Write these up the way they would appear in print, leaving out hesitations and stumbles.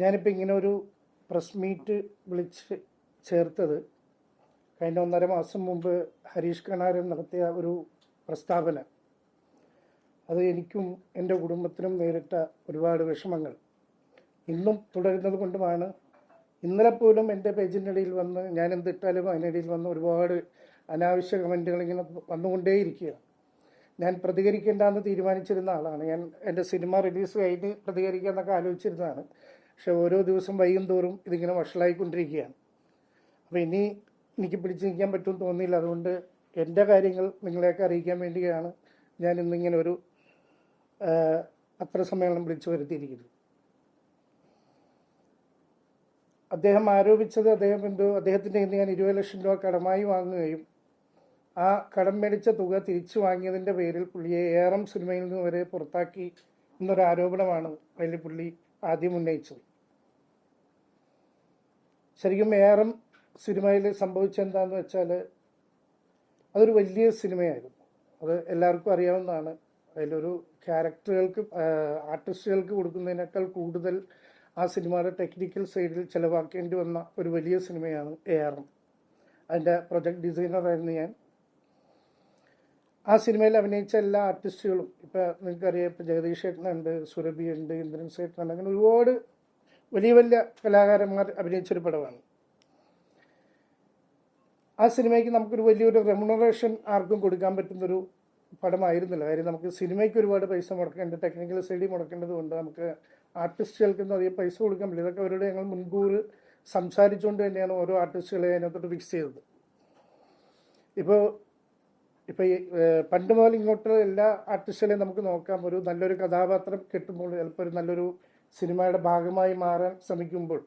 ഞാനിപ്പോൾ ഇങ്ങനെ ഒരു പ്രസ് മീറ്റ് വിളിച്ച് ചേർത്തത് കഴിഞ്ഞ 1.5 മാസം മുമ്പ് ഹരീഷ് കണാരൻ നടത്തിയ ഒരു പ്രസ്താവന, അത് എനിക്കും എൻ്റെ കുടുംബത്തിനും നേരിട്ട ഒരുപാട് വിഷമങ്ങൾ ഇന്നും തുടരുന്നത് കൊണ്ടുമാണ്. ഇന്നലെ പോലും എൻ്റെ പേജിൻ്റെ ഇടയിൽ വന്ന് ഞാൻ എന്തിട്ടാലും അതിനിടയിൽ വന്ന് ഒരുപാട് അനാവശ്യ കമൻറ്റുകൾ ഇങ്ങനെ വന്നുകൊണ്ടേയിരിക്കുക. ഞാൻ പ്രതികരിക്കേണ്ടെന്ന് തീരുമാനിച്ചിരുന്ന ആളാണ്. ഞാൻ എൻ്റെ സിനിമ റിലീസ് കഴിഞ്ഞ് പ്രതികരിക്കാമെന്നൊക്കെ ആലോചിച്ചിരുന്നതാണ്. പക്ഷെ ഓരോ ദിവസം വൈകും തോറും ഇതിങ്ങനെ വഷളായിക്കൊണ്ടിരിക്കുകയാണ്. അപ്പോൾ ഇനി എനിക്ക് പിടിച്ചു നിൽക്കാൻ പറ്റുമെന്ന് തോന്നിയില്ല. അതുകൊണ്ട് എൻ്റെ കാര്യങ്ങൾ നിങ്ങളെയൊക്കെ അറിയിക്കാൻ വേണ്ടിയാണ് ഞാൻ ഇന്നിങ്ങനെ ഒരു പത്രസമ്മേളനം വിളിച്ചു വരുത്തിയിരിക്കുന്നത്. അദ്ദേഹം ആരോപിച്ചത് അദ്ദേഹത്തിൻ്റെ ഇന്ന് ഞാൻ 20 ലക്ഷം രൂപ കടമായി വാങ്ങുകയും ആ കടം മേടിച്ച തുക തിരിച്ചു വാങ്ങിയതിൻ്റെ പേരിൽ പുള്ളിയെ ഏറം സിനിമയിൽ നിന്ന് വരെ പുറത്താക്കി എന്നൊരു ആരോപണമാണ് അതിൽ പുള്ളി ആദ്യം ഉന്നയിച്ചത്. ശരിക്കും ഏറം സിനിമയിൽ സംഭവിച്ചെന്താണെന്ന് വെച്ചാൽ അതൊരു വലിയ സിനിമയായിരുന്നു. അത് എല്ലാവർക്കും അറിയാവുന്നതാണ്. അതിലൊരു ക്യാരക്ടറുകൾക്ക് ആർട്ടിസ്റ്റുകൾക്ക് കൊടുക്കുന്നതിനേക്കാൾ കൂടുതൽ ആ സിനിമയുടെ ടെക്നിക്കൽ സൈഡിൽ ചിലവാക്കേണ്ടി വന്ന ഒരു വലിയ സിനിമയാണ് ഏറം. അതിൻ്റെ പ്രൊജക്ട് ഡിസൈനറായിരുന്നു ഞാൻ. ആ സിനിമയിൽ അഭിനയിച്ച എല്ലാ ആർട്ടിസ്റ്റുകളും ഇപ്പോൾ നിങ്ങൾക്കറിയാം, ഇപ്പോൾ ജഗദീഷ് ചേട്ടനുണ്ട്, സുരഭി ഉണ്ട്, ഇന്ദ്രൻ ചേട്ടനുണ്ട്, അങ്ങനെ ഒരുപാട് വലിയ വലിയ കലാകാരന്മാർ അഭിനയിച്ചൊരു പടമാണ്. ആ സിനിമയ്ക്ക് നമുക്കൊരു വലിയൊരു റെമ്യൂണറേഷൻ ആർക്കും കൊടുക്കാൻ പറ്റുന്നൊരു പടമായിരുന്നില്ല. കാര്യം നമുക്ക് സിനിമയ്ക്ക് ഒരുപാട് പൈസ മുടക്കേണ്ടത്, ടെക്നിക്കൽ സൈഡിൽ മുടക്കേണ്ടത് കൊണ്ട് നമുക്ക് ആർട്ടിസ്റ്റുകൾക്കൊന്നും അധികം പൈസ കൊടുക്കാൻ പറ്റില്ല. ഇതൊക്കെ അവരോട് ഞങ്ങൾ മുൻകൂർ സംസാരിച്ചുകൊണ്ട് തന്നെയാണ് ഓരോ ആർട്ടിസ്റ്റുകളെ അതിനകത്തോട്ട് ഫിക്സ് ചെയ്തത്. ഇപ്പോൾ ഈ പണ്ട് മുതൽ ഇങ്ങോട്ടുള്ള എല്ലാ ആർട്ടിസ്റ്റുകളെയും നമുക്ക് നോക്കാം. ഒരു നല്ലൊരു കഥാപാത്രം കിട്ടുമ്പോൾ, ചിലപ്പോൾ ഒരു നല്ലൊരു സിനിമയുടെ ഭാഗമായി മാറാൻ ശ്രമിക്കുമ്പോൾ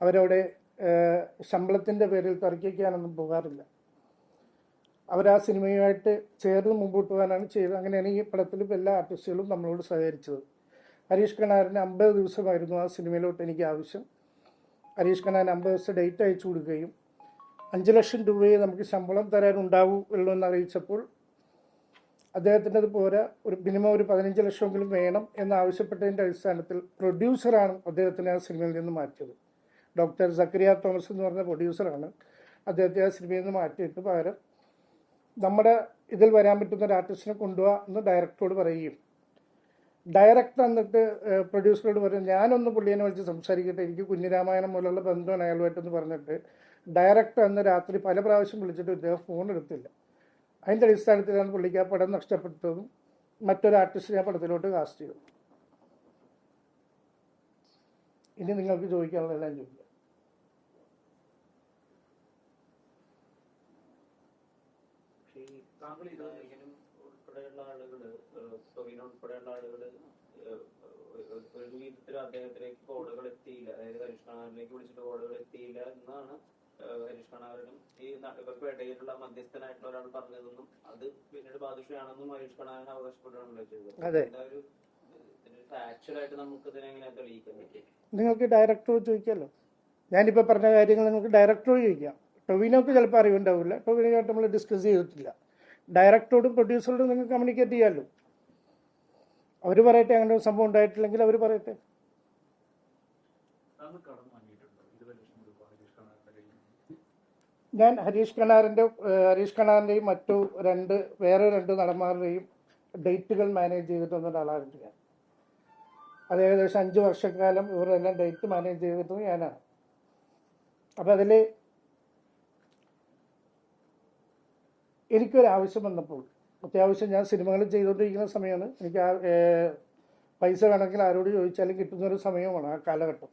അവരവിടെ ശമ്പളത്തിൻ്റെ പേരിൽ തർക്കിക്കാനൊന്നും പോകാറില്ല. അവർ ആ സിനിമയുമായിട്ട് ചേർന്ന് മുമ്പോട്ട് പോകാനാണ് ചെയ്തത്. അങ്ങനെയാണ് ഈ പടത്തിൽ എല്ലാ ആർട്ടിസ്റ്റുകളും നമ്മളോട് സഹകരിച്ചത്. ഹരീഷ് കണാറിന് 50 ദിവസമായിരുന്നു ആ സിനിമയിലോട്ട് എനിക്ക് ആവശ്യം. ഹരീഷ് കണാറിന് 50 ദിവസം ഡേറ്റ് അയച്ചു കൊടുക്കുകയും 5 ലക്ഷം രൂപയെ നമുക്ക് ശമ്പളം തരാനുണ്ടാവുള്ളൂ എന്ന് അറിയിച്ചപ്പോൾ അദ്ദേഹത്തിൻ്റെ അത് പോരാ, ഒരു മിനിമം ഒരു 15 ലക്ഷമെങ്കിലും വേണം എന്നാവശ്യപ്പെട്ടതിൻ്റെ അടിസ്ഥാനത്തിൽ പ്രൊഡ്യൂസറാണ് അദ്ദേഹത്തിനെ ആ സിനിമയിൽ നിന്ന് മാറ്റിയത്. ഡോക്ടർ സക്കറിയ തോമസ് എന്ന് പറഞ്ഞ പ്രൊഡ്യൂസറാണ് അദ്ദേഹത്തെ ആ സിനിമയിൽ നിന്ന് മാറ്റിയിട്ട് പകരം നമ്മുടെ ഇതിൽ വരാൻ പറ്റുന്ന ഒരു ആർട്ടിസ്റ്റിനെ കൊണ്ടുപോകാം എന്ന് ഡയറക്ടറോട് പറയുകയും, ഡയറക്ടർ എന്നിട്ട് പ്രൊഡ്യൂസറോട് പറയും ഞാനൊന്ന് പുള്ളിയെ വിളിച്ച് സംസാരിക്കട്ടെ, എനിക്ക് കുഞ്ഞിരാമായണം പോലുള്ള ബന്ധമാണ് അയാളുമായിട്ടെന്ന് പറഞ്ഞിട്ട് ഡയറക്ടർ അന്ന് രാത്രി പല പ്രാവശ്യം വിളിച്ചിട്ട് ഇദ്ദേഹം ഫോൺ എടുത്തില്ല. അതിൻ്റെ അടിസ്ഥാനത്തിലാണ് പുള്ളിക്ക് ആ പടം നഷ്ടപ്പെട്ടതും മറ്റൊരു ആർട്ടിസ്റ്റിനെ ആ പടത്തിലോട്ട് കാസ്റ്റ് ചെയ്തു. ഇനി നിങ്ങൾക്ക് ചോദിക്കാനുള്ളതെല്ലാം ചോദിക്കാം. താങ്കൾ ഇതായാലും ഉൾപ്പെടെയുള്ള ആളുകള്, ഉൾപ്പെടെയുള്ള ആളുകള് ഒരു വിധത്തിലും അദ്ദേഹത്തിലേക്ക് കോളുകൾ എത്തിയില്ല, അതായത് ഹരീഷ് കണാറിലേക്ക് വിളിച്ചിട്ട് കോളുകൾ എത്തിയില്ല എന്നാണ് ഹരീഷ് കണാറിനും ഈ ഇവർക്ക് ഇടയിലുള്ള മധ്യസ്ഥനായിട്ടുള്ള ഒരാൾ പറഞ്ഞതെന്നും അത് പിന്നീട് ബാധിക്കുകയാണെന്നും ഹരീഷ് കണാറിന് അവകാശപ്പെടുകയാണല്ലോ ചെയ്തത്. എന്തായാലും ഫാക്ച്വലായിട്ട് നമുക്ക് ഇതിനെങ്ങനെ തെളിയിക്കാൻ പറ്റും? നിങ്ങൾക്ക് ഡയറക്ടറോട് ചോദിക്കാമല്ലോ. ഞാനിപ്പോൾ പറഞ്ഞ കാര്യങ്ങൾ നിങ്ങൾക്ക് ഡയറക്ടറോട് ചോദിക്കാം. ടൊവിനോക്ക് ചിലപ്പോൾ അറിവുണ്ടാവില്ല, ടൊവിനോട്ട് നമ്മൾ ഡിസ്കസ് ചെയ്തിട്ടില്ല. ഡയറക്ടറോടും പ്രൊഡ്യൂസറോടും നിങ്ങൾക്ക് കമ്മ്യൂണിക്കേറ്റ് ചെയ്യാമല്ലോ. അവർ പറയട്ടെ, അങ്ങനെ ഒരു സംഭവം ഉണ്ടായിട്ടില്ലെങ്കിൽ അവർ പറയട്ടെ. ഞാൻ ഹരീഷ് കണാറിൻ്റെയും മറ്റു വേറെ രണ്ട് നടന്മാരുടെയും ഡേറ്റുകൾ മാനേജ് ചെയ്തിട്ടുള്ള ഒരാളായിരുന്നു ഞാൻ. അത് ഏകദേശം 5 വർഷക്കാലം ഇവരെല്ലാം ഡേറ്റ് മാനേജ് ചെയ്തിട്ടും ഞാനാണ്. അപ്പം അതിൽ എനിക്കൊരാവശ്യം വന്നപ്പോൾ, അത്യാവശ്യം ഞാൻ സിനിമകൾ ചെയ്തുകൊണ്ടിരിക്കുന്ന സമയമാണ്, എനിക്ക് പൈസ വേണമെങ്കിൽ ആരോട് ചോദിച്ചാലും കിട്ടുന്നൊരു സമയമാണ് ആ കാലഘട്ടം.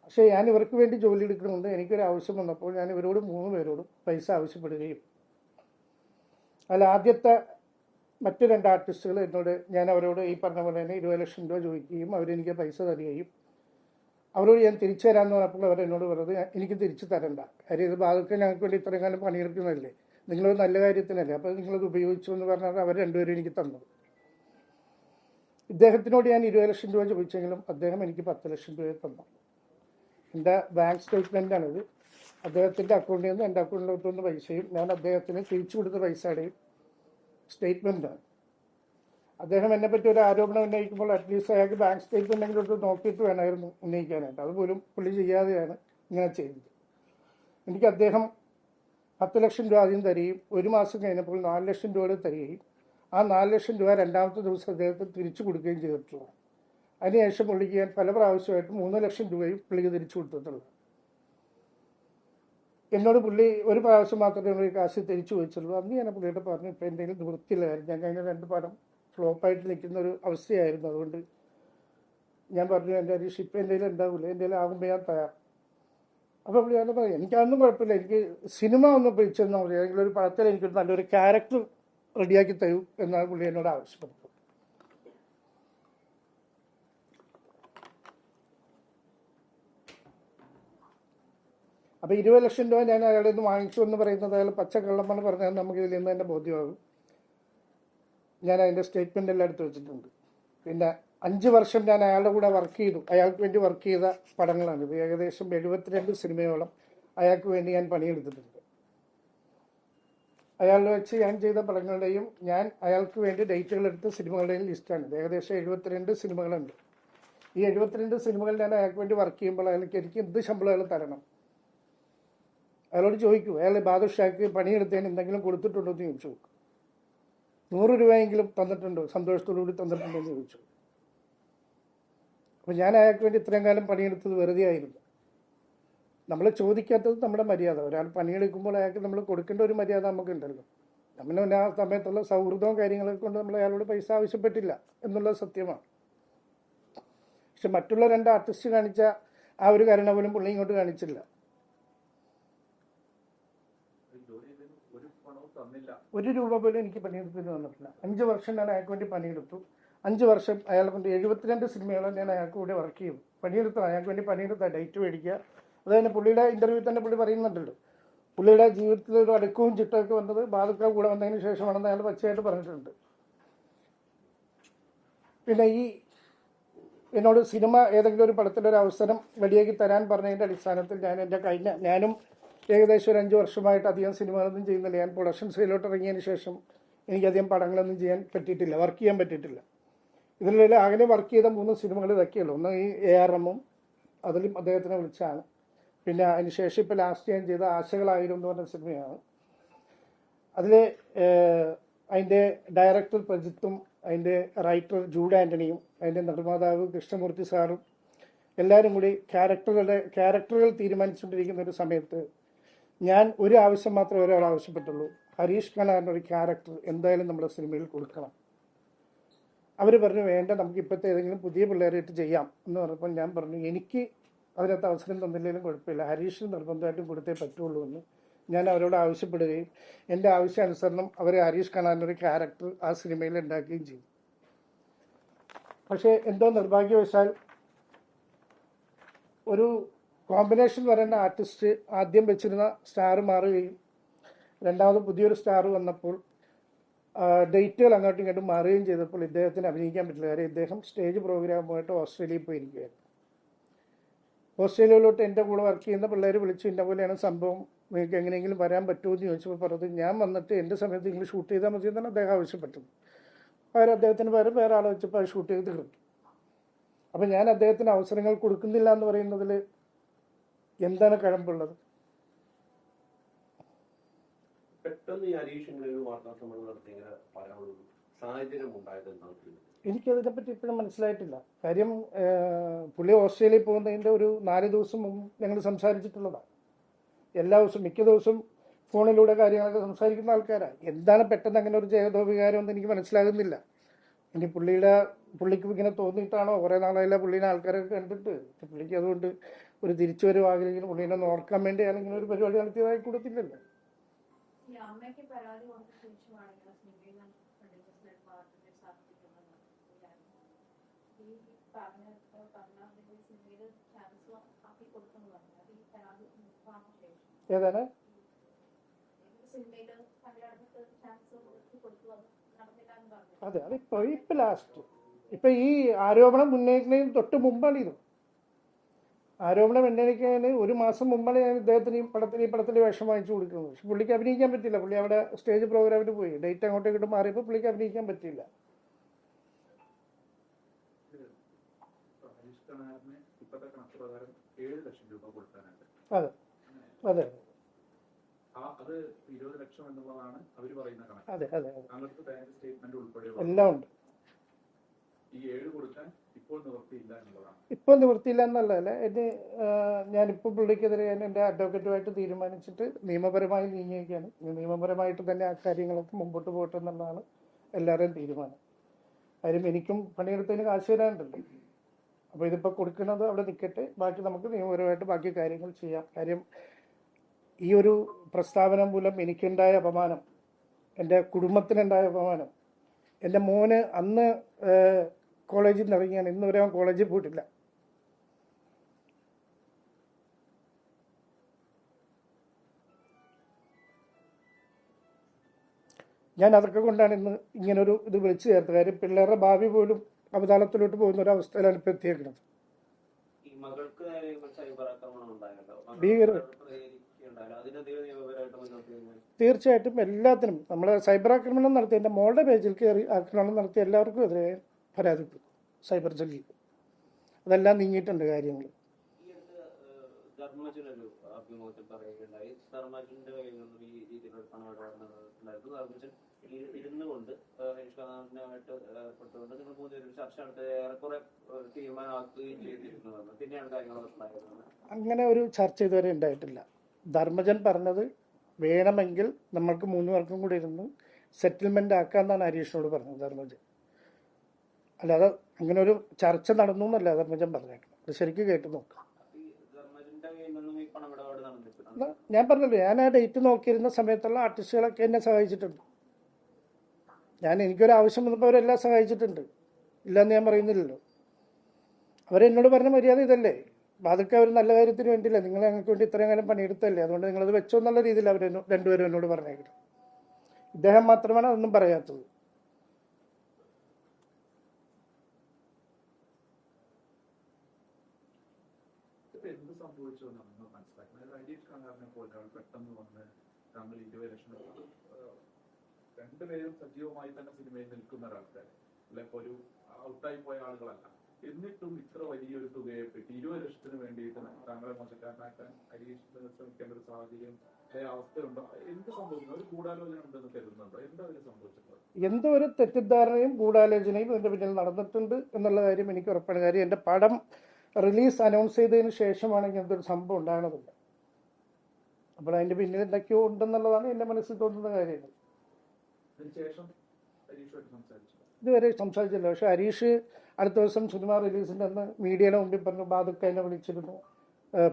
പക്ഷേ ഞാൻ ഇവർക്ക് വേണ്ടി ജോലി എടുക്കുന്നുണ്ട്. എനിക്കൊരാവശ്യം വന്നപ്പോൾ ഞാൻ ഇവരോട് 3 പേരോടും പൈസ ആവശ്യപ്പെടുകയും അതിൽ ആദ്യത്തെ മറ്റ് 2 ആർട്ടിസ്റ്റുകൾ എന്നോട്, ഞാൻ അവരോട് ഈ പറഞ്ഞ പോലെ തന്നെ 20 ലക്ഷം രൂപ ചോദിക്കുകയും അവരെനിക്ക് പൈസ തരികയും അവരോട് ഞാൻ തിരിച്ചു തരാമെന്ന് പറഞ്ഞപ്പോൾ അവരെന്നോട് പറഞ്ഞത് എനിക്ക് തിരിച്ചു തരണ്ട, കാര്യം ഇത് ബാധക്ക് ഞങ്ങൾക്ക് വേണ്ടി ഇത്രയും കാലം പണിയെടുക്കുന്നതല്ലേ, നിങ്ങളൊരു നല്ല കാര്യത്തിനല്ലേ, അപ്പോൾ നിങ്ങളത് ഉപയോഗിച്ചു എന്ന് പറഞ്ഞാൽ അവർ 2 പേരും എനിക്ക് തന്നത്. ഇദ്ദേഹത്തിനോട് ഞാൻ 20 ലക്ഷം രൂപ ചോദിച്ചെങ്കിലും അദ്ദേഹം എനിക്ക് 10 ലക്ഷം രൂപ തന്നു. എൻ്റെ ബാങ്ക് സ്റ്റേറ്റ്മെൻറ്റാണിത്. അദ്ദേഹത്തിൻ്റെ അക്കൗണ്ടിൽ നിന്ന് എൻ്റെ അക്കൗണ്ടിലോട്ട് വന്ന പൈസയും ഞാൻ അദ്ദേഹത്തിന് തിരിച്ചു കൊടുത്ത പൈസയുടെയും സ്റ്റേറ്റ്മെൻറ്റാണ്. അദ്ദേഹം എന്നെപ്പറ്റി ഒരു ആരോപണം ഉന്നയിക്കുമ്പോൾ അറ്റ്ലീസ്റ്റ് അയാൾക്ക് ബാങ്ക് സ്റ്റേറ്റ്മെൻറ്റെങ്കിലും എടുത്ത് നോക്കിയിട്ട് വേണമായിരുന്നു ഉന്നയിക്കാനായിട്ട്. അതുപോലും പുള്ളി ചെയ്യാതെയാണ് ഇങ്ങനെ ചെയ്തത്. എനിക്ക് അദ്ദേഹം 10 ലക്ഷം രൂപ ആദ്യം തരികയും 1 മാസം കഴിഞ്ഞപ്പോൾ 4 ലക്ഷം രൂപ തരികയും ആ 4 ലക്ഷം രൂപ രണ്ടാമത്തെ ദിവസം അദ്ദേഹത്തിന് തിരിച്ചു കൊടുക്കുകയും ചെയ്തിട്ടുള്ളതാണ്. അതിനുശേഷം പുള്ളിക്ക് ഞാൻ പല പ്രാവശ്യമായിട്ട് 3 ലക്ഷം രൂപയും പുള്ളിക്ക് തിരിച്ചു കൊടുത്തിട്ടുള്ളത്. എന്നോട് പുള്ളി ഒരു പ്രാവശ്യം മാത്രമേ പുള്ളി കാശ് തിരിച്ചു ചോദിച്ചുള്ളൂ. അന്ന് ഞാൻ പുള്ളിയോട് പറഞ്ഞു, ഇപ്പോൾ എന്തെങ്കിലും നിവൃത്തിയില്ല, കാര്യം ഞാൻ കഴിഞ്ഞ 2 പടം ഫ്ലോപ്പായിട്ട് നിൽക്കുന്ന ഒരു അവസ്ഥയായിരുന്നു. അതുകൊണ്ട് ഞാൻ പറഞ്ഞു, എൻ്റെ ഹരീഷ് ഇപ്പം എന്തെങ്കിലും ഉണ്ടാവില്ല, എന്തെങ്കിലും ആകുമ്പോൾ ഞാൻ തയ്യാർ. അപ്പോൾ പുള്ളി ഞാൻ പറഞ്ഞു, എനിക്കതൊന്നും കുഴപ്പമില്ല, എനിക്ക് സിനിമ ഒന്ന് പിടിച്ചെന്നാൽ മതി, ഏതെങ്കിലും ഒരു പടത്തിൽ എനിക്കൊരു നല്ലൊരു ക്യാരക്ടർ റെഡിയാക്കി തരൂ എന്നാണ് പുള്ളി എന്നോട് ആവശ്യപ്പെട്ടത്. അപ്പോൾ 20 ലക്ഷം രൂപ ഞാൻ അയാളുടെ നിന്ന് വാങ്ങിച്ചു എന്ന് പറയുന്നത് അയാൾ പച്ചക്കള്ളമാണ് പറഞ്ഞാൽ നമുക്ക് ഇതിൽ നിന്ന് തന്നെ ബോധ്യമാകും. ഞാൻ അതിൻ്റെ സ്റ്റേറ്റ്മെൻ്റ് എല്ലാം എടുത്ത് വെച്ചിട്ടുണ്ട്. പിന്നെ 5 വർഷം ഞാൻ അയാളുടെ കൂടെ വർക്ക് ചെയ്തു, അയാൾക്ക് വേണ്ടി വർക്ക് ചെയ്ത പടങ്ങളാണിത്. ഏകദേശം 72 സിനിമയോളം അയാൾക്ക് വേണ്ടി ഞാൻ പണിയെടുത്തിട്ടുണ്ട്. അയാളുടെ വെച്ച് ഞാൻ ചെയ്ത പടങ്ങളുടെയും ഞാൻ അയാൾക്ക് വേണ്ടി ഡേറ്റുകൾ എടുത്ത സിനിമകളുടെയും ലിസ്റ്റാണിത്. ഏകദേശം 72 സിനിമകളുണ്ട്. ഈ 72 സിനിമകൾ ഞാൻ അയാൾക്ക് വേണ്ടി വർക്ക് ചെയ്യുമ്പോൾ അയാൾക്ക് എനിക്ക് എന്ത് ശമ്പളം അയാൾ തരണം? അയാളോട് ചോദിക്കൂ, അയാൾ ബാദുഷാക്ക് പണിയെടുത്തതിന് എന്തെങ്കിലും കൊടുത്തിട്ടുണ്ടോ എന്ന് ചോദിച്ചു. 100 രൂപയെങ്കിലും തന്നിട്ടുണ്ടോ, സന്തോഷത്തോടുകൂടി തന്നിട്ടുണ്ടോ എന്ന് ചോദിച്ചു. അപ്പോൾ ഞാൻ അയാൾക്ക് വേണ്ടി ഇത്രയും കാലം പണിയെടുത്തത് വെറുതെ ആയിരുന്നു. നമ്മൾ ചോദിക്കാത്തത് നമ്മുടെ മര്യാദ. ഒരാൾ പണിയെടുക്കുമ്പോൾ അയാൾക്ക് നമ്മൾ കൊടുക്കേണ്ട ഒരു മര്യാദ നമുക്കുണ്ടല്ലോ. നമ്മൾ ആ സമയത്തുള്ള സൗഹൃദവും കാര്യങ്ങളൊക്കെ കൊണ്ട് നമ്മൾ അയാളോട് പൈസ ആവശ്യപ്പെട്ടില്ല എന്നുള്ളത് സത്യമാണ്. പക്ഷെ മറ്റുള്ള 2 ആർട്ടിസ്റ്റ് കാണിച്ച ആ ഒരു കരുണ പോലും പുള്ളി ഇങ്ങോട്ട് കാണിച്ചില്ല. 1 രൂപ പോലും എനിക്ക് പണിയെടുത്തിന് വന്നിട്ടില്ല. 5 വർഷം ഞാൻ അയാൾക്ക് വേണ്ടി പണിയെടുത്തു. 5 വർഷം അയാളെ കൊണ്ട് 72 സിനിമകളും ഞാൻ അയാൾക്ക് കൂടെ വർക്ക് ചെയ്തു. പണിയെടുത്ത അയാൾക്ക് വേണ്ടി പണിയെടുത്ത ഡേറ്റ് മേടിക്കുക. അത് തന്നെ പുള്ളിയുടെ ഇൻ്റർവ്യൂ തന്നെ പുള്ളി പറയുന്നുണ്ടല്ലോ, പുള്ളിയുടെ ജീവിതത്തിൽ ഒരു അടുക്കവും ചിട്ടമൊക്കെ വന്നത് ബാദുക്ക കൂടെ വന്നതിന് ശേഷമാണെന്ന് അയാൾ പച്ചയായിട്ട് പറഞ്ഞിട്ടുണ്ട്. പിന്നെ ഈ എന്നോട് സിനിമ ഏതെങ്കിലും ഒരു പടത്തിലൊരു അവസരം റെഡിയാക്കി തരാൻ പറഞ്ഞതിൻ്റെ അടിസ്ഥാനത്തിൽ ഞാനും ഏകദേശം ഒരു 5 വർഷമായിട്ട് അധികം സിനിമകളൊന്നും ചെയ്യുന്നില്ല. ഞാൻ പ്രൊഡക്ഷൻ സൈഡിലോട്ട് ഇറങ്ങിയതിന് ശേഷം എനിക്കധികം പടങ്ങളൊന്നും ചെയ്യാൻ പറ്റിയിട്ടില്ല, വർക്ക് ചെയ്യാൻ പറ്റിയിട്ടില്ല. ഇതിൽ അങ്ങനെ വർക്ക് ചെയ്ത 3 സിനിമകൾ ഇതൊക്കെയുള്ളൂ. ഒന്ന് ഈ ARM, അതിലും അദ്ദേഹത്തിനെ വിളിച്ചാണ്. പിന്നെ അതിന് ശേഷം ഇപ്പോൾ ലാസ്റ്റ് ഞാൻ ചെയ്ത ആശകളായിരം എന്ന് പറഞ്ഞ സിനിമയാണ്. അതിൽ അതിൻ്റെ ഡയറക്ടർ പ്രജിത്തും അതിൻ്റെ റൈറ്റർ ജൂഡ് ആൻ്റണിയും അതിൻ്റെ നിർമ്മാതാവ് കൃഷ്ണമൂർത്തി സാറും എല്ലാവരും കൂടി ക്യാരക്ടറുകൾ തീരുമാനിച്ചുകൊണ്ടിരിക്കുന്ന ഒരു സമയത്ത് ഞാൻ ഒരു ആവശ്യം മാത്രമേ ഒരാൾ ആവശ്യപ്പെട്ടുള്ളൂ, ഹരീഷ് കണാറിൻ്റെ ഒരു ക്യാരക്ടർ എന്തായാലും നമ്മുടെ സിനിമയിൽ കൊടുക്കണം. അവർ പറഞ്ഞു, വേണ്ട, നമുക്ക് ഇപ്പോഴത്തെ ഏതെങ്കിലും പുതിയ പിള്ളേരായിട്ട് ചെയ്യാം എന്ന് പറഞ്ഞപ്പോൾ ഞാൻ പറഞ്ഞു, എനിക്ക് അതിനകത്ത് അവസരം തന്നില്ലെങ്കിലും കുഴപ്പമില്ല, ഹരീഷിന് നിർബന്ധമായിട്ടും കൊടുത്തേ പറ്റുള്ളൂ എന്ന് ഞാൻ അവരോട് ആവശ്യപ്പെടുകയും എൻ്റെ ആവശ്യാനുസരണം അവരെ ഹരീഷ് കണാറിൻ്റെ ഒരു ക്യാരക്ടർ ആ സിനിമയിൽ ഉണ്ടാക്കുകയും ചെയ്തു. പക്ഷേ എന്തോ നിർഭാഗ്യവശാൽ ഒരു കോമ്പിനേഷൻ വരേണ്ട ആർട്ടിസ്റ്റ് ആദ്യം വെച്ചിരുന്ന സ്റ്റാർ മാറുകയും രണ്ടാമത് പുതിയൊരു സ്റ്റാർ വന്നപ്പോൾ ഡേറ്റുകൾ അങ്ങോട്ടും ഇങ്ങോട്ടും മാറുകയും ചെയ്തപ്പോൾ ഇദ്ദേഹത്തിന് അഭിനയിക്കാൻ പറ്റില്ല. കാര്യം ഇദ്ദേഹം സ്റ്റേജ് പ്രോഗ്രാമുമായിട്ട് ഓസ്ട്രേലിയയിൽ പോയിരിക്കുകയായിരുന്നു. ഓസ്ട്രേലിയയിലോട്ട് എൻ്റെ കൂടെ വർക്ക് ചെയ്യുന്ന പിള്ളേർ വിളിച്ചു, ഇന്ന പോലെയാണ് സംഭവം, നിങ്ങൾക്ക് എങ്ങനെയെങ്കിലും വരാൻ പറ്റുമോ എന്ന് ചോദിച്ചപ്പോൾ പറഞ്ഞത്, ഞാൻ വന്നിട്ട് എൻ്റെ സമയത്ത് നിങ്ങൾ ഷൂട്ട് ചെയ്താൽ മതി എന്നാണ് അദ്ദേഹം ആവശ്യപ്പെട്ടത്. അദ്ദേഹത്തിന് പകരം വേറെ ആളെ വെച്ചപ്പോൾ അത് ഷൂട്ട് ചെയ്ത് കിട്ടും. അപ്പം ഞാൻ അദ്ദേഹത്തിന് അവസരങ്ങൾ കൊടുക്കുന്നില്ല എന്ന് പറയുന്നതിൽ എന്താണ് കഴമ്പുള്ളത്? എനിക്കതിനെപ്പറ്റി ഇപ്പോഴും മനസ്സിലായിട്ടില്ല. കാര്യം പുള്ളി ഓസ്ട്രേലിയയിൽ പോകുന്നതിൻ്റെ ഒരു 4 ദിവസം മുമ്പ് ഞങ്ങൾ സംസാരിച്ചിട്ടുള്ളതാണ്. എല്ലാ ദിവസവും മിക്ക ദിവസവും ഫോണിലൂടെ കാര്യങ്ങളൊക്കെ സംസാരിക്കുന്ന ആൾക്കാരാണ്. എന്താണ് പെട്ടെന്ന് അങ്ങനെ ഒരു ജയതോപകാരം എന്ന് എനിക്ക് മനസ്സിലാകുന്നില്ല. ഇനി പുള്ളിക്ക് ഇങ്ങനെ തോന്നിയിട്ടാണോ? കുറേ നാളായില്ല പുള്ളീനെ ആൾക്കാരൊക്കെ കണ്ടിട്ട്, പുള്ളിക്ക് അതുകൊണ്ട് ഒരു തിരിച്ചുവരവാകില്ലെങ്കിലും പുള്ളീനെ ഒന്ന് ഓർക്കാൻ വേണ്ടി ഞാനിങ്ങനെ ഒരു പരിപാടി നടത്തിയതായി കൊടുത്തില്ലല്ലോ. ഏതാണ്? അതെ, അതിപ്പോൾ ലാസ്റ്റ് ഇപ്പം ഈ ആരോപണം ഉന്നയിക്കുന്നതിന് തൊട്ട് മുമ്പാണ് ഇത്. ആരോപണം ഉന്നയിക്കുന്നതിന് 1 മാസം മുമ്പാണ് ഞാൻ ഇദ്ദേഹത്തിന് ഈ പടത്തിൽ വേഷം വാങ്ങിച്ചു കൊടുക്കുന്നത്. പക്ഷെ പുള്ളിക്ക് അഭിനയിക്കാൻ പറ്റില്ല. പുള്ളി അവിടെ സ്റ്റേജ് പ്രോഗ്രാമിന് പോയി, ഡേറ്റ് അങ്ങോട്ടും ഇങ്ങോട്ടും മാറിയപ്പോൾ പുള്ളിക്ക് അഭിനയിക്കാൻ പറ്റില്ല. പുറപ്പെട്ട കണക്ക് പ്രകാരം 7 ലക്ഷം രൂപ കൊടുക്കാനുണ്ട്. അതെ അതെ അത് 20 ലക്ഷം എന്നുള്ളതാണ് അവർ പറയുന്ന കണക്ക്. അതെ അതെ താങ്കൾക്ക് ബാങ്ക് സ്റ്റേറ്റ്മെന്റ് ഉൾപ്പെടെ എല്ലാം ഉണ്ട്. ഈ 7 കൊടുക്കാൻ ഇപ്പോൾ നിവൃത്തിയില്ല എന്നുള്ളതാണ്. ഇപ്പോൾ നിവൃത്തിയില്ല എന്നല്ല, ഞാനിപ്പോൾ പുള്ളിക്കെതിരെ എൻ്റെ അഡ്വക്കേറ്റുമായിട്ട് തീരുമാനിച്ചിട്ട് നിയമപരമായി നീങ്ങിയിരിക്കുകയാണ്. നിയമപരമായിട്ട് തന്നെ ആ കാര്യങ്ങളൊക്കെ മുമ്പോട്ട് പോകട്ടെ എന്നുള്ളതാണ് എല്ലാവരുടെയും തീരുമാനം. കാര്യം എനിക്കും പണിയെടുത്തതിന് കാശ് തരാനുണ്ടല്ലോ. അപ്പോൾ ഇതിപ്പോൾ കൊടുക്കുന്നത് അവിടെ നിൽക്കട്ടെ, ബാക്കി നമുക്ക് നിയമപരമായിട്ട് ബാക്കി കാര്യങ്ങൾ ചെയ്യാം. കാര്യം ഈ ഒരു പ്രസ്താവന മൂലം എനിക്കുണ്ടായ അപമാനം, എൻ്റെ കുടുംബത്തിനുണ്ടായ അപമാനം, എൻ്റെ മോന് അന്ന് കോളേജിൽ നിന്ന് ഇറങ്ങിയാണ്, ഇന്ന് വരെ അവൻ കോളേജിൽ പോയിട്ടില്ല. ഞാൻ അതൊക്കെ കൊണ്ടാണ് ഇന്ന് ഇങ്ങനൊരു ഇത് വിളിച്ചു ചേർത്തത്. കാര്യം പിള്ളേരുടെ ഭാവി പോലും അവതാളത്തിലോട്ട് പോകുന്ന ഒരു അവസ്ഥയിലാണ് ഇപ്പോൾ എത്തിയേക്കുന്നത്. തീർച്ചയായിട്ടും എല്ലാത്തിനും നമ്മൾ സൈബർ ആക്രമണം നടത്തി, എൻ്റെ മോളുടെ പേജിൽ കയറി ആക്രമണം നടത്തി എല്ലാവർക്കും എതിരെ പരാതിപ്പെട്ടു സൈബർ സെല്ലിൽ. അതെല്ലാം നീങ്ങിയിട്ടുണ്ട് കാര്യങ്ങൾ. ഇരുന്നുകൊണ്ട് ഇഷ്കാനായിട്ട് ഏർപ്പെട്ടുകൊണ്ട് നിങ്ങൾ മൂന്നുപേരും ചർച്ച നടത്തി ഏറെക്കുറെ തീരുമാനമാക്കുകയും ചെയ്തിരുന്നു. പിന്നെയാണ് കാര്യങ്ങളൊക്കെ ഉണ്ടായിരുന്നത്. അങ്ങനെ ഒരു ചർച്ച ഇതുവരെ ഉണ്ടായിട്ടില്ല. ധർമ്മജൻ പറഞ്ഞത് വേണമെങ്കിൽ നമ്മൾക്ക് 3 പേർക്കും കൂടി ഇരുന്ന് സെറ്റിൽമെന്റ് ആക്കാമെന്നാണ് ഹരീഷിനോട് പറഞ്ഞത് ധർമ്മജൻ. അല്ലാതെ അങ്ങനെ ഒരു ചർച്ച നടന്നു എന്നല്ല ധർമ്മജൻ പറഞ്ഞേക്കണം. അത് ശരിക്കും കേട്ട് നോക്കാം. ഞാൻ പറഞ്ഞല്ലോ, ഞാൻ ആ ഡേറ്റ് നോക്കിയിരുന്ന സമയത്തുള്ള ആർട്ടിസ്റ്റുകളൊക്കെ എന്നെ സഹായിച്ചിട്ടുണ്ട്. എനിക്കൊരു ആവശ്യം വന്നപ്പോൾ അവരെല്ലാം സഹായിച്ചിട്ടുണ്ട്, ഇല്ലയെന്ന് ഞാൻ പറയുന്നില്ലല്ലോ. അവരെന്നോട് പറഞ്ഞ മര്യാദ ഇതല്ലേ, അതൊക്കെ അവർ നല്ല കാര്യത്തിന് വേണ്ടിയില്ല, നിങ്ങൾ ഞങ്ങൾക്ക് വേണ്ടി ഇത്രയും കാലം പണിയെടുത്തല്ലേ, അതുകൊണ്ട് നിങ്ങളത് വെച്ചോ എന്നുള്ള രീതിയിൽ അവർ രണ്ടുപേരും എന്നോട് പറഞ്ഞേക്കണം. ഇദ്ദേഹം മാത്രമാണ് അതൊന്നും പറയാത്തത്. എന്ത് സംഭവിച്ചു എന്നാണ് നിങ്ങൾ മനസ്സിലാക്കുന്നത്? ഹരീഷ് കണാറിനെ പോലെ പെട്ടെന്ന് വന്ന് താങ്കൾ 20 ലക്ഷം രണ്ടുപേരും സജീവമായി തന്നെ സിനിമയിൽ നിൽക്കുന്ന ഒരാൾക്കാർ, അല്ലെ, ഒരു ഔട്ടായി പോയ ആളുകളല്ല. എന്നിട്ടും ഇത്ര വലിയൊരു തുകയെ പറ്റി 20 ലക്ഷത്തിന് വേണ്ടിയിട്ട് താങ്കളെ മോശക്കാരനാക്കാൻ ഹരീഷ് ശ്രമിക്കേണ്ട ഒരു സാഹചര്യം അവസ്ഥയുണ്ടോ? എന്ത് സംഭവിക്കുന്നു? ഒരു ഗൂഢാലോചന ഉണ്ടെന്ന് കരുതുന്നുണ്ടോ? എന്താ അതിന് സംഭവിച്ചിട്ടുള്ളത്? എന്തോ ഒരു തെറ്റിദ്ധാരണയും ഗൂഢാലോചനയും ഇതിന്റെ പിന്നിൽ നടന്നിട്ടുണ്ട് എന്നുള്ള കാര്യം എനിക്ക് ഉറപ്പാണ്. കാര്യം എൻ്റെ പടം റിലീസ് അനൗൺസ് ചെയ്തതിന് ശേഷമാണ് ഇങ്ങനത്തെ ഒരു സംഭവം ഉണ്ടാകുന്നത്. അപ്പോൾ അതിന്റെ പിന്നിൽ എന്തൊക്കെയോ ഉണ്ടെന്നുള്ളതാണ് എൻ്റെ മനസ്സിൽ തോന്നുന്ന കാര്യങ്ങൾ. ഇതുവരെ സംസാരിച്ചില്ല. പക്ഷെ ഹരീഷ് അടുത്ത ദിവസം സിനിമ റിലീസിൻ്റെ അന്ന് മീഡിയയുടെ മുമ്പിൽ പറഞ്ഞു, ബാദുക്ക എന്നെ വിളിച്ചിരുന്നു,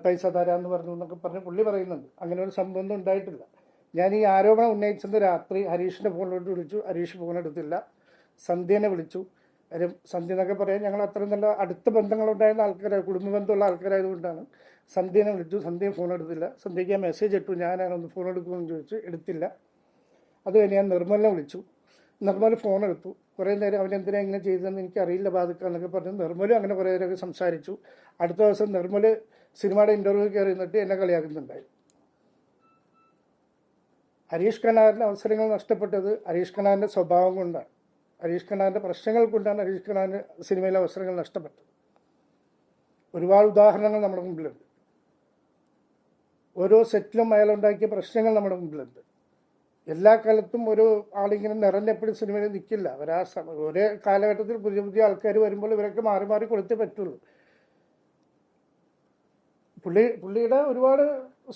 പൈസ തരാമെന്ന് പറഞ്ഞു എന്നൊക്കെ പറഞ്ഞ് പുള്ളി പറയുന്നുണ്ട്. അങ്ങനെ ഒരു സംഭവം ഉണ്ടായിട്ടില്ല. ഞാൻ ഈ ആരോപണം ഉന്നയിച്ചത് രാത്രി ഹരീഷിൻ്റെ ഫോണിലോട്ട് വിളിച്ചു, ഹരീഷ് ഫോൺ എടുത്തില്ല. സന്ധ്യനെ വിളിച്ചു. കാര്യം സന്ധ്യ എന്നൊക്കെ പറയാൻ ഞങ്ങൾ അത്രയും നല്ല അടുത്ത ബന്ധങ്ങളുണ്ടായിരുന്ന ആൾക്കാരാണ്, കുടുംബ ബന്ധമുള്ള ആൾക്കാരായതുകൊണ്ടാണ്. സന്ധ്യനെ വിളിച്ചു, സന്ധ്യ ഫോൺ എടുത്തില്ല. സന്ധ്യയ്ക്ക് ഞാൻ മെസ്സേജ് ഇട്ടു, ഞാനാണൊന്ന് ഫോൺ എടുക്കുമെന്ന് ചോദിച്ചു, എടുത്തില്ല. അത് കഴിഞ്ഞ് ഞാൻ നിർമ്മലിനെ വിളിച്ചു. നിർമ്മൽ ഫോൺ എടുത്തു. കുറേ നേരം അവനെന്തിനാ ഇങ്ങനെ ചെയ്തതെന്ന് എനിക്കറിയില്ല ബാധിക്കുക എന്നൊക്കെ പറഞ്ഞു. നിർമ്മലും അങ്ങനെ കുറേ നേരമൊക്കെ സംസാരിച്ചു. അടുത്ത ദിവസം നിർമ്മൽ സിനിമയുടെ ഇൻ്റർവ്യൂ കയറി നിന്നിട്ട് എന്നെ കളിയാക്കുന്നുണ്ടായി. ഹരീഷ് കണാറിൻ്റെ അവസരങ്ങൾ നഷ്ടപ്പെട്ടത് ഹരീഷ് കണാറിൻ്റെ സ്വഭാവം കൊണ്ടാണ്, ഹരീഷ് കണാറിൻ്റെ പ്രശ്നങ്ങൾ കൊണ്ടാണ് ഹരീഷ് കണാറിന് സിനിമയിലെ അവസരങ്ങൾ നഷ്ടപ്പെട്ടത്. ഒരുപാട് ഉദാഹരണങ്ങൾ നമ്മുടെ മുമ്പിലുണ്ട്. ഓരോ സെറ്റിലും അയാളുണ്ടാക്കിയ പ്രശ്നങ്ങൾ നമ്മുടെ മുമ്പിലുണ്ട്. എല്ലാ കാലത്തും ഒരു ആളിങ്ങനെ നിറഞ്ഞെപ്പോഴും സിനിമയിൽ നിൽക്കില്ല. ഒരേ കാലഘട്ടത്തിൽ പുതിയ പുതിയ ആൾക്കാർ വരുമ്പോൾ ഇവരൊക്കെ മാറി മാറി കൊടുത്തേ പറ്റുള്ളൂ. പുള്ളിയുടെ ഒരുപാട്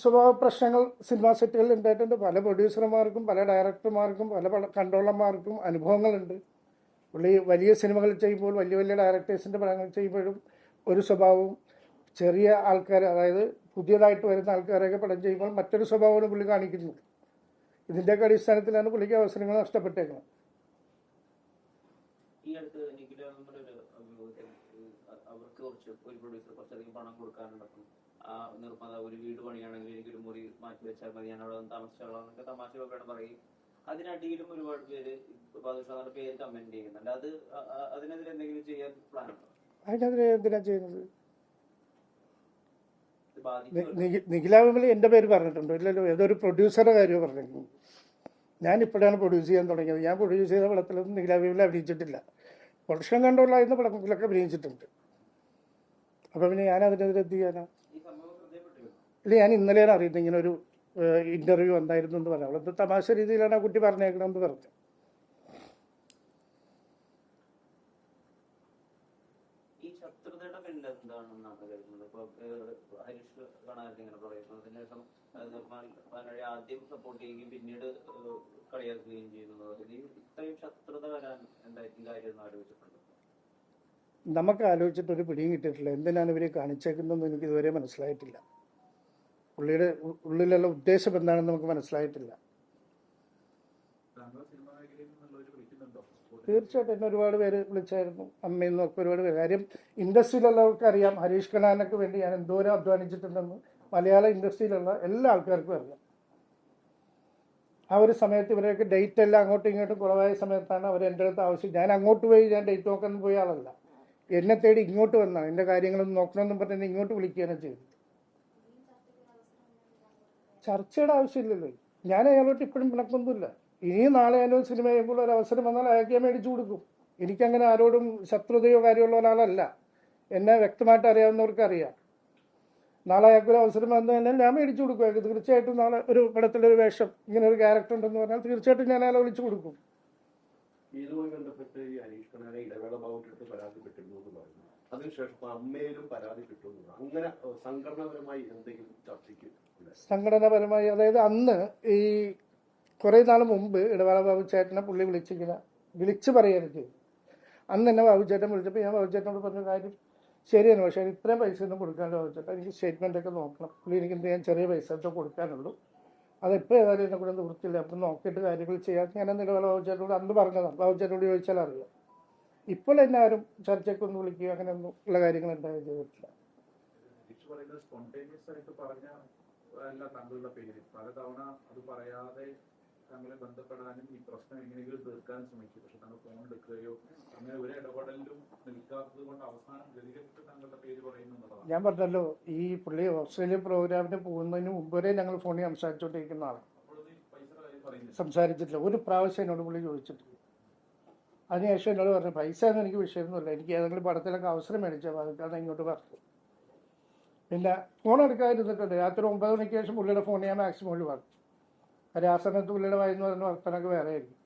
സ്വഭാവ പ്രശ്നങ്ങൾ സിനിമാ സെറ്റുകളിൽ ഉണ്ടായിട്ടുണ്ട്. പല പ്രൊഡ്യൂസർമാർക്കും പല ഡയറക്ടർമാർക്കും പല കൺട്രോളർമാർക്കും അനുഭവങ്ങളുണ്ട്. പുള്ളി വലിയ സിനിമകൾ ചെയ്യുമ്പോൾ വലിയ വലിയ ഡയറക്ടേഴ്സിൻ്റെ പടങ്ങൾ ചെയ്യുമ്പോഴും ഒരു സ്വഭാവവും, ചെറിയ ആൾക്കാർ അതായത് പുതിയതായിട്ട് വരുന്ന ആൾക്കാരൊക്കെ പടം ചെയ്യുമ്പോൾ മറ്റൊരു സ്വഭാവമാണ് പുള്ളി കാണിക്കുന്നത്. ഇതിൻ്റെയൊക്കെ അടിസ്ഥാനത്തിലാണ് പുള്ളിക്ക് അവസരങ്ങൾ നഷ്ടപ്പെട്ടേക്കുന്നത്. ഈ അടുത്ത് അവർക്ക് ഒരു പ്രൊഡ്യൂസർ കുറച്ചധികം പണം കൊടുക്കാനുണ്ടാക്കും, ആ നിർമ്മാതാവ് ഒരു വീട് പണിയാണെങ്കിൽ എനിക്കൊരു മുറി മാറ്റി വെച്ചാൽ മതി, ഞാൻ അവിടെ വന്ന് താമസിച്ചോളാം എന്നൊക്കെ തമാശയൊക്കെ പറയും. അതിനടിയിലും ഒരുപാട് പേര് ബാദുഷായുടെ പേര് കമന്റ് ചെയ്യുന്നുണ്ട്. അതിനെതിരെ എന്തെങ്കിലും ചെയ്യാൻ പ്ലാൻ ഉണ്ടോ? അതിനെതിരെ എന്തിനാ ചെയ്യുന്നത്? നിഖില വിമൽ എൻ്റെ പേര് പറഞ്ഞിട്ടുണ്ടോ? ഇല്ലല്ലോ. ഏതൊരു പ്രൊഡ്യൂസറുടെ കാര്യമോ പറഞ്ഞിരുന്നു. ഞാനിപ്പോഴാണ് പ്രൊഡ്യൂസ് ചെയ്യാൻ തുടങ്ങിയത്. ഞാൻ പ്രൊഡ്യൂസ് ചെയ്ത പടത്തിലൊന്നും നിഖില വിമൽ അഭിനയിച്ചിട്ടില്ല. പ്രൊഡക്ഷൻ കൺട്രോളായിരുന്ന പടത്തിലൊക്കെ അഭിനയിച്ചിട്ടുണ്ട്. അപ്പോൾ പിന്നെ ഞാൻ അതിനെതിരെ എന്ത് ചെയ്യാനാ? ഈ സംഭവം ശ്രദ്ധയപ്പെട്ടിരുന്നു. ഇല്ല, ഞാൻ ഇന്നലെയാണ് അറിയുന്നത് ഇങ്ങനെ ഒരു ഇൻ്റർവ്യൂ വന്നായിരുന്നു എന്ന് പറയാം. അവളത് തമാശ രീതിയിലാണ് ആ കുട്ടി പറഞ്ഞേക്കണമെന്ന് പറഞ്ഞു. ഈ ശത്രുതയുടെ പിന്നിൽ എന്താണെന്നാണ് കരുതുന്നത്? ഇപ്പൊ ഹരീഷ് കാണാതെ ഇങ്ങനെ പറയുന്നു, അതിനുശേഷം നിർമ്മാണ ആദ്യം സപ്പോർട്ട് ചെയ്യുകയും പിന്നീട് കളിയാക്കുകയും ചെയ്യുന്നത്. ഇത്രയും ശത്രുത വരാൻ എന്തായിരിക്കും കാര്യം ആലോചിച്ചിട്ടുണ്ട്? നമുക്ക് ആലോചിച്ചിട്ടൊരു പിടിയും കിട്ടിയിട്ടില്ല. എന്തിനാണ് ഇവരെ കാണിച്ചേക്കുന്നതെന്ന് എനിക്ക് ഇതുവരെ മനസ്സിലായിട്ടില്ല. പുള്ളിയുടെ ഉള്ളിലുള്ള ഉദ്ദേശം എന്താണെന്ന് നമുക്ക് മനസ്സിലായിട്ടില്ല. തീർച്ചയായിട്ടും എന്നെ ഒരുപാട് പേര് വിളിച്ചായിരുന്നു, അമ്മയിൽ നിന്നൊക്കെ ഒരുപാട് പേര്. കാര്യം ഇൻഡസ്ട്രിയിലുള്ളവർക്ക് അറിയാം ഹരീഷ് കണാനൊക്കെ വേണ്ടി ഞാൻ എന്തോരം അധ്വാനിച്ചിട്ടുണ്ടെന്ന് മലയാള ഇൻഡസ്ട്രിയിലുള്ള എല്ലാ ആൾക്കാർക്കും അറിയാം. ആ ഒരു സമയത്ത് ഇവരൊക്കെ ഡേറ്റ് എല്ലാം അങ്ങോട്ടും ഇങ്ങോട്ടും കുറവായ സമയത്താണ് അവർ എൻ്റെ അടുത്ത് ആവശ്യം. ഞാൻ അങ്ങോട്ട് പോയി ഞാൻ ഡേറ്റ് നോക്കാൻ പോയ ആളല്ല, എന്നെ തേടി ഇങ്ങോട്ട് വന്നാണ്. എൻ്റെ കാര്യങ്ങളൊന്നും നോക്കണമെന്നും പറഞ്ഞ് എന്നെ ഇങ്ങോട്ട് വിളിക്കുകയാണ് ചെയ്തത്. ചർച്ചയുടെ ആവശ്യമില്ലല്ലോ. ഞാൻ അയാളോട്ട് ഇപ്പോഴും പിണക്കൊന്നുമില്ല. ഇനിയും നാളെ ഞാനൊരു സിനിമ ചെയ്യുമ്പോൾ ഒരു അവസരം വന്നാൽ അയാൾക്ക് ഞാൻ മേടിച്ചു കൊടുക്കും. എനിക്കങ്ങനെ ആരോടും ശത്രുതയോ കാര്യമുള്ള ഒരാളല്ല. എന്നെ വ്യക്തമായിട്ട് അറിയാവുന്നവർക്ക് അറിയാം. നാളെ അയാൾക്കൊരു അവസരം വന്നു കഴിഞ്ഞാൽ ഞാൻ മേടിച്ചു കൊടുക്കും. അയാൾക്ക് തീർച്ചയായിട്ടും നാളെ ഒരു പടത്തിലൊരു വേഷം, ഇങ്ങനെ ഒരു ക്യാരക്ടർ ഉണ്ടെന്ന് പറഞ്ഞാൽ തീർച്ചയായിട്ടും ഞാൻ അയാളെ വിളിച്ചു കൊടുക്കും. ഇതുമായി ബന്ധപ്പെട്ട് ഈ ഹരീഷ് കണാനെ ഇടവേള ഭാഗത്തിട്ട് പരാതിപ്പെട്ടിരുന്നു എന്ന് പറഞ്ഞു. അതിനുശേഷം അമ്മയിലും പരാതിപ്പെട്ടു. അങ്ങനെ സംഘടനാപരമായി എന്തെങ്കിലും ചർച്ചയ്ക്ക്? സംഘടനാപരമായി, അതായത് അന്ന് ഈ കുറേ നാൾ മുമ്പ് ഇടവേള ബാബുചേട്ടനെ പുള്ളി വിളിച്ച് പറയുകയാണ് ചെയ്തു. അന്ന് എന്നെ ബാബുചേട്ടൻ വിളിച്ചപ്പോൾ ഞാൻ ബാബുചേട്ടനോട് പറഞ്ഞ കാര്യം ശരിയാണ്, പക്ഷേ ഇത്രയും പൈസ ഒന്നും കൊടുക്കാനല്ലോ ബാബുചേട്ടൻ, എനിക്ക് സ്റ്റേറ്റ്മെൻറ്റൊക്കെ നോക്കണം. പുള്ളി എനിക്ക് എന്ത് ചെയ്യാൻ ചെറിയ പൈസ ഒക്കെ കൊടുക്കാനുള്ളൂ, അതെപ്പോൾ ഏതായാലും എന്നെ കൂടെ വൃത്തിയില്ല, അപ്പം നോക്കിയിട്ട് കാര്യങ്ങൾ ചെയ്യാൻ ഞാൻ ഇടവേള ബാബുചേട്ടനോട് അന്ന് പറഞ്ഞതാണ്. ബാബുചേട്ടനോട് ചോദിച്ചാൽ അറിയാം. ഇപ്പോൾ എന്നെ ആരും ചർച്ചയ്ക്കൊന്നും വിളിക്കുക അങ്ങനെയൊന്നും ഉള്ള കാര്യങ്ങൾ എന്തായാലും ചെയ്തിട്ടില്ല. അല്ല താങ്കളുടെ പേര് പലതവണ അത് പറയാതെ താങ്കളെ ബന്ധപ്പെടാനും ഈ പ്രശ്നം എങ്ങനെയെങ്കിലും തീർക്കാനും ശ്രമിച്ചു. പക്ഷെ താങ്കൾ ഫോൺ എടുക്കുകയോ അങ്ങനെ ഒരു ഇടപെടലിലും നിൽക്കാത്തത് കൊണ്ട് അവസാനം ഗതികെട്ട് താങ്കളുടെ പേര് പറയുന്നു എന്നുള്ളതാണ്. ഞാൻ പറഞ്ഞല്ലോ, ഈ പുള്ളി ഓസ്ട്രേലിയ പ്രോഗ്രാമിന് പോകുന്നതിന് മുമ്പ് വരെ ഞങ്ങൾ ഫോണിൽ സംസാരിച്ചുകൊണ്ടിരിക്കുന്ന ആളാണ്. സംസാരിച്ചിട്ടില്ല, ഒരു പ്രാവശ്യം എന്നോട് പുള്ളി ചോദിച്ചിട്ടില്ല. അതിനുശേഷം എന്നോട് പറഞ്ഞു പൈസ ഒന്നും എനിക്ക് വിഷയമൊന്നുമില്ല, എനിക്ക് ഏതെങ്കിലും പടത്തിലൊക്കെ അവസരം മേടിച്ചാൽ അതൊക്കെയാണ് ഇങ്ങോട്ട് പറഞ്ഞു. പിന്നെ ഫോൺ എടുക്കാതിരുന്നിട്ടുണ്ട്. രാത്രി 9 മണിക്ക് ശേഷം പുള്ളിയുടെ ഫോൺ ഞാൻ മാക്സിമം ഒഴിവാക്കും. ആ സമയത്ത് പുള്ളിയുടെ വായിന്ന് പറയുന്ന വർത്തനൊക്കെ വേറെ ആയിരിക്കും.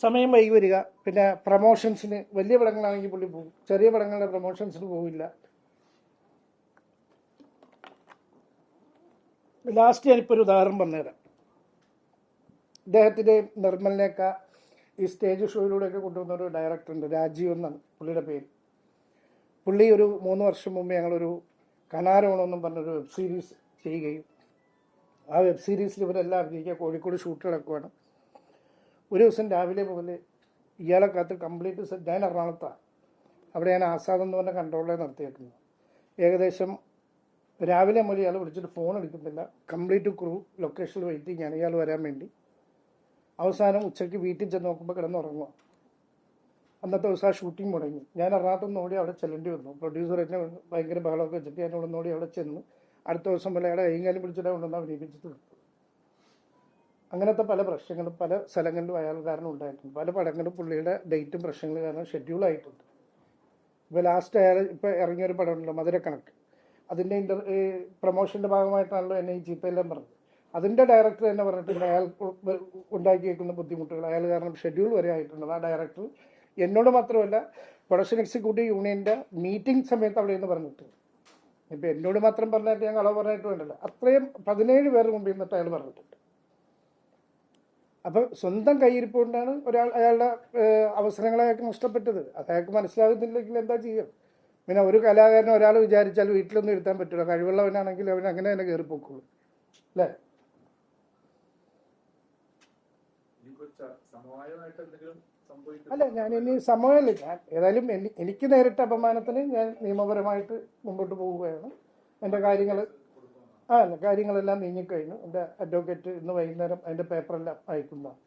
സമയം വൈകി വരിക, പിന്നെ പ്രൊമോഷൻസിന് വലിയ പടങ്ങളാണെങ്കിൽ പുള്ളി പോകും, ചെറിയ പടങ്ങളുടെ പ്രൊമോഷൻസിന് പോവില്ല. ലാസ്റ്റ് ഞാനിപ്പോൾ ഒരു ഉദാഹരണം പറഞ്ഞുതരാം. ഇദ്ദേഹത്തിൻ്റെ നിർമ്മലിനേക്ക ഈ സ്റ്റേജ് ഷോയിലൂടെയൊക്കെ കൊണ്ടുവന്ന ഒരു ഡയറക്ടറുണ്ട്, രാജീവ് എന്നാണ് പുള്ളിയുടെ പേര്. പുള്ളി ഒരു 3 വർഷം മുമ്പ് ഞങ്ങളൊരു കനാരോണമെന്നും പറഞ്ഞൊരു വെബ് സീരീസ് ചെയ്യുകയും ആ വെബ് സീരീസിൽ ഇവരെല്ലാം അഭിനയിക്കുക. കോഴിക്കോട് ഷൂട്ട് നടക്കുവാണ്. ഒരു ദിവസം രാവിലെ മുതൽ ഇയാളെ കാത്ത് കംപ്ലീറ്റ് സെറ്റ്. ഞാൻ എറണാകുളത്താണ്, അവിടെ ഞാൻ ആസാദ് എന്ന് പറഞ്ഞ കൺട്രോളെ നടത്തിയേക്കുന്നത്. ഏകദേശം രാവിലെ മുതൽ ഇയാൾ വിളിച്ചിട്ട് ഫോൺ എടുക്കുന്നില്ല. കംപ്ലീറ്റ് ക്രൂ ലൊക്കേഷനിൽ വെയിറ്റിംഗ് ആണ് ഇയാൾ വരാൻ വേണ്ടി. അവസാനം ഉച്ചയ്ക്ക് വീട്ടിൽ ചെന്ന് നോക്കുമ്പോൾ കിടന്നുറങ്ങുക. അന്നത്തെ ദിവസം ആ ഷൂട്ടിംഗ് മുടങ്ങി. ഞാൻ എറണാകുളത്ത് നിന്ന് ഓടി അവിടെ ചെല്ലേണ്ടി വന്നു. പ്രൊഡ്യൂസർ എന്നെ ഭയങ്കര ബഹളമൊക്കെ വെച്ചിട്ട് ഞാൻ ഇവിടെ ഓടി അവിടെ ചെന്ന് അടുത്ത ദിവസം പോലെ അയാളെ കൈകാലം പിടിച്ചിട്ട് കൊണ്ടുവന്ന് അഭിനയിപ്പിച്ചിട്ട് കൊടുത്തു. അങ്ങനത്തെ പല പ്രശ്നങ്ങളും പല സ്ഥലങ്ങളിലും അയാൾ കാരണം ഉണ്ടായിട്ടുണ്ട്. പല പടങ്ങളും പുള്ളിയുടെ ഡേറ്റും പ്രശ്നങ്ങളും കാരണം ഷെഡ്യൂളായിട്ടുണ്ട്. ഇപ്പോൾ ലാസ്റ്റ് അയാൾ ഇപ്പോൾ ഇറങ്ങിയൊരു പടമുണ്ടല്ലോ മധുരക്കണക്ക്, അതിൻ്റെ പ്രൊമോഷൻ്റെ ഭാഗമായിട്ടാണല്ലോ എന്നെ ഈ ചീത്തയെല്ലാം പറഞ്ഞത്. അതിൻ്റെ ഡയറക്ടർ തന്നെ പറഞ്ഞിട്ടുണ്ട് അയാൾ ഉണ്ടാക്കി വയ്ക്കുന്ന ബുദ്ധിമുട്ടുകൾ അയാൾ കാരണം ഷെഡ്യൂൾ വരെ ആയിട്ടുണ്ട്. ആ ഡയറക്ടർ എന്നോട് മാത്രമല്ല പ്രൊഡക്ഷൻ എക്സിക്യൂട്ടീവ് യൂണിയൻ്റെ മീറ്റിംഗ് സമയത്ത് അവിടെ നിന്ന് പറഞ്ഞിട്ട്, ഇപ്പം എന്നോട് മാത്രം പറഞ്ഞിട്ട് ഞാൻ കളവ് പറഞ്ഞിട്ട് വേണ്ടല്ലോ, അത്രയും 17 പേർ മുമ്പിൽ നിന്നിട്ട് അയാൾ പറഞ്ഞിട്ടുണ്ട്. അപ്പം സ്വന്തം കയ്യിരിപ്പ് കൊണ്ടാണ് അയാളുടെ അവസരങ്ങളെ അയാൾക്ക് നഷ്ടപ്പെട്ടത്. അത് അയാൾക്ക് മനസ്സിലാകുന്നില്ലെങ്കിൽ എന്താ ചെയ്യുക? പിന്നെ ഒരു കലാകാരനെ ഒരാൾ വിചാരിച്ചാൽ വീട്ടിലൊന്നും ഇരുത്താൻ പറ്റില്ല. കഴിവുള്ളവനാണെങ്കിൽ അവൻ അങ്ങനെ തന്നെ കയറിപ്പോക്കുള്ളൂ, അല്ലേ? അല്ല, ഞാൻ ഇനി സമയമല്ല, ഞാൻ ഏതായാലും എനിക്ക് നേരിട്ട അപമാനത്തിന് ഞാൻ നിയമപരമായിട്ട് മുമ്പോട്ട് പോവുകയാണ്. എൻ്റെ കാര്യങ്ങളെല്ലാം നീങ്ങിക്കഴിഞ്ഞു. എൻ്റെ അഡ്വക്കേറ്റ് ഇന്ന് വൈകുന്നേരം അതിൻ്റെ പേപ്പറെല്ലാം അയക്കുന്നതാണ്.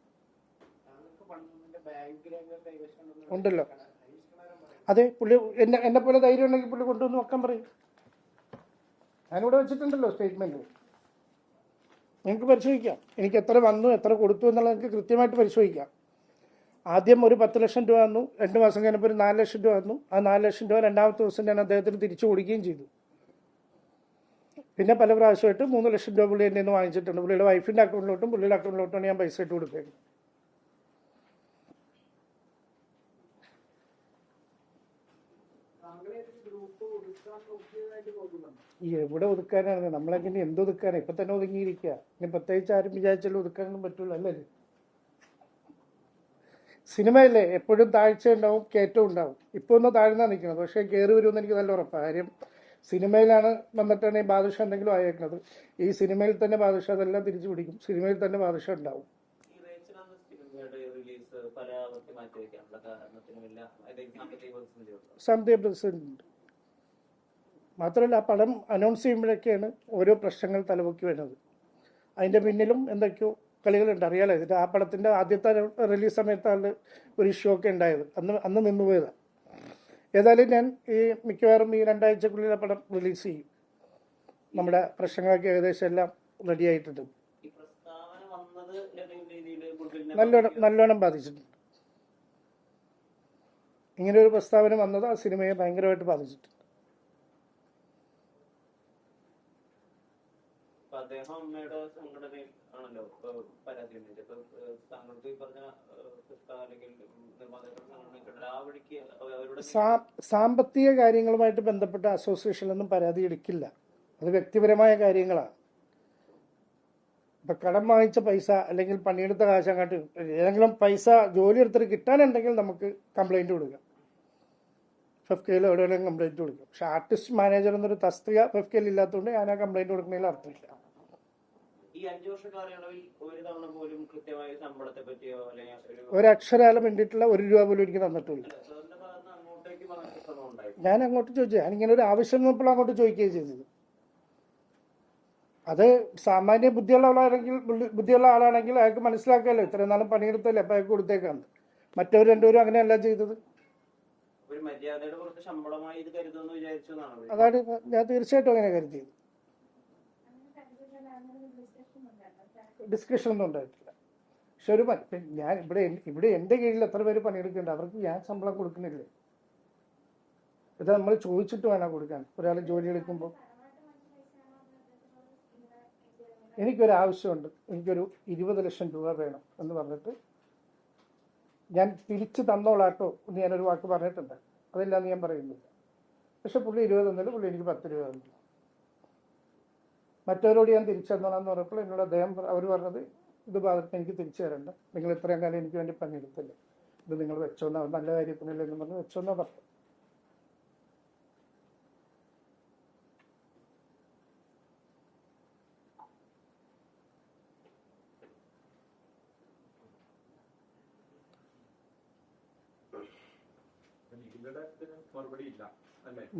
ഉണ്ടല്ലോ, അതെ. പുള്ളി എന്നെ പോലെ ധൈര്യം ഉണ്ടെങ്കിൽ പുള്ളി കൊണ്ടുവന്ന് വെക്കാൻ പറയും. ഞാനിവിടെ വെച്ചിട്ടുണ്ടല്ലോ സ്റ്റേറ്റ്മെൻറ്റ്, നിങ്ങൾക്ക് പരിശോധിക്കാം. എനിക്ക് എത്ര വന്നു എത്ര കൊടുത്തു എന്നുള്ളത് എനിക്ക് കൃത്യമായിട്ട് പരിശോധിക്കാം. ആദ്യം ഒരു 10 ലക്ഷം രൂപ വന്നു, 2 മാസം കഴിഞ്ഞപ്പോൾ ഒരു 4 ലക്ഷം രൂപ വന്നു. ആ 4 ലക്ഷം രൂപ രണ്ടാമത്തെ ദിവസം ഞാൻ അദ്ദേഹത്തിന് തിരിച്ചു കൊടുക്കുകയും ചെയ്തു. പിന്നെ പല പ്രാവശ്യമായിട്ട് 3 ലക്ഷം രൂപ പുള്ളി എൻ്റെ നിന്ന് വാങ്ങിച്ചിട്ടുണ്ട്. പുള്ളിയുടെ വൈഫിൻ്റെ അക്കൗണ്ടിലോട്ടും പുള്ളിയുടെ അക്കൗണ്ടിലോട്ടുമാണ് ഞാൻ പൈസ ഇട്ട് കൊടുക്കുന്നത്. എവിടെ ഒതുക്കാനാണ്? നമ്മളെങ്ങനെ എന്തൊതുക്കാനാണ്? ഇപ്പം തന്നെ ഒതുങ്ങിയിരിക്കുക. ഇനി പ്രത്യേകിച്ച് ആരും വിചാരിച്ചാലും ഒതുക്കാനൊന്നും പറ്റില്ല, അല്ലേ? സിനിമയല്ലേ, എപ്പോഴും താഴ്ച ഉണ്ടാവും, കയറ്റം ഉണ്ടാവും. ഇപ്പോൾ ഒന്ന് താഴ്ന്നാണ് നിൽക്കുന്നത്, പക്ഷേ കയറി വരുമെന്ന് എനിക്ക് നല്ല ഉറപ്പാണ്. കാര്യം സിനിമയിലാണ് വന്നിട്ടാണ് ഈ ബാദുഷ എന്തെങ്കിലും ആയേക്കുന്നത്. ഈ സിനിമയിൽ തന്നെ ബാദുഷ അതെല്ലാം തിരിച്ചു പിടിക്കും. സിനിമയിൽ തന്നെ ബാദുഷ ഉണ്ടാവും. സാമ്പത്തിക പ്രതിസന്ധി ഉണ്ട്. മാത്രമല്ല, ആ പടം അനൗൺസ് ചെയ്യുമ്പോഴൊക്കെയാണ് ഓരോ പ്രശ്നങ്ങൾ തലപൊക്കി വരുന്നത്. അതിൻ്റെ പിന്നിലും എന്തൊക്കെയോ കളികളുണ്ട്, അറിയാലോ. ഇതിൻ്റെ ആ പടത്തിൻ്റെ ആദ്യത്തെ റിലീസ് സമയത്താണ് ഒരു ഇഷ്യൂ ഒക്കെ ഉണ്ടായത്. അന്ന് നിന്നുപോയതാണ്. ഏതായാലും ഞാൻ മിക്കവാറും ഈ 2 ആഴ്ചക്കുള്ളിൽ ആ പടം റിലീസ് ചെയ്യും. നമ്മുടെ പ്രശ്നങ്ങളൊക്കെ ഏകദേശം എല്ലാം റെഡി ആയിട്ടുണ്ട്. നല്ലോണം ബാധിച്ചിട്ടുണ്ട്. ഇങ്ങനെ ഒരു പ്രസ്താവന വന്നത് ആ സിനിമയെ ഭയങ്കരമായിട്ട് ബാധിച്ചിട്ടുണ്ട്. സാമ്പത്തിക കാര്യങ്ങളുമായിട്ട് ബന്ധപ്പെട്ട അസോസിയേഷനിലൊന്നും പരാതി എടുക്കില്ല. അത് വ്യക്തിപരമായ കാര്യങ്ങളാണ്. ഇപ്പം കടം വാങ്ങിച്ച പൈസ അല്ലെങ്കിൽ പണിയെടുത്ത കാശ് അങ്ങോട്ട് ഏതെങ്കിലും പൈസ ജോലി എടുത്തിട്ട് കിട്ടാനുണ്ടെങ്കിൽ നമുക്ക് കംപ്ലൈൻറ്റ് കൊടുക്കാം. ഫെഫ്കയിൽ എവിടെയെങ്കിലും കംപ്ലൈൻറ്റ് കൊടുക്കാം. പക്ഷെ ആർട്ടിസ്റ്റ് മാനേജർ എന്നൊരു തസ്തിക ഫെഫ്കയിൽ ഇല്ലാത്തതുകൊണ്ട് ഞാൻ ആ കംപ്ലൈൻറ്റ് കൊടുക്കുന്നതിൽ അർത്ഥമില്ല. ഒരക്ഷരാലം വേണ്ടിയിട്ടുള്ള 1 രൂപ പോലും എനിക്ക് തന്നിട്ടില്ല. ഞാൻ അങ്ങോട്ട് ചോദിച്ചു. ഞാനിങ്ങനെ ഒരു ആവശ്യം വന്നപ്പോൾ അങ്ങോട്ട് ചോദിക്കുകയും ചെയ്തത്. അത് സാമാന്യ ബുദ്ധിയുള്ള ആളാണെങ്കിൽ അയാൾക്ക് മനസ്സിലാക്കാമല്ലോ, ഇത്രയും നാളും പണിയെടുത്തല്ലേ, അപ്പം അയാൾക്ക് കൊടുത്തേക്കാണ്. മറ്റവർ രണ്ടുപേരും അങ്ങനെയല്ല ചെയ്തത്. അതാണ് ഞാൻ തീർച്ചയായിട്ടും അങ്ങനെ കരുതിയത്. ഡിസ്കഷൻ ഒന്നും ഉണ്ടായിട്ടില്ല. പക്ഷെ ഞാൻ ഇവിടെ എൻ്റെ കീഴിൽ എത്ര പേര് പണിയെടുക്കുന്നുണ്ട്, അവർക്ക് ഞാൻ ശമ്പളം കൊടുക്കുന്നില്ലേ? ഇത് നമ്മൾ ചോദിച്ചിട്ട് വേണം കൊടുക്കാൻ. ഒരാൾ ജോലി എടുക്കുമ്പോൾ എനിക്കൊരാവശ്യമുണ്ട്, എനിക്കൊരു 20 ലക്ഷം രൂപ വേണം എന്ന് പറഞ്ഞിട്ട് ഞാൻ തിരിച്ച് തന്നോളാട്ടോ എന്ന് ഞാനൊരു വാക്ക് പറഞ്ഞിട്ടുണ്ട്. അതില്ലാന്ന് ഞാൻ പറയുന്നില്ല. പക്ഷെ പുള്ളി 20 തന്നില്ല, പുള്ളി എനിക്ക് 10 രൂപ തന്നു. മറ്റവരോട് ഞാൻ തിരിച്ചു തന്നോളാന്ന് പറഞ്ഞപ്പോൾ എന്നോട് അവർ പറഞ്ഞത്, ഇത് ഭാഗത്ത് എനിക്ക് തിരിച്ചു തരണ്ട, നിങ്ങൾ ഇത്രയും കാലം എനിക്ക് വേണ്ടി പണിയെടുത്തില്ലേ, ഇത് നിങ്ങൾ വെച്ചോന്നാ, നല്ല കാര്യത്തിനല്ലേ എന്ന് പറഞ്ഞ് വെച്ചോന്നാ പറഞ്ഞു.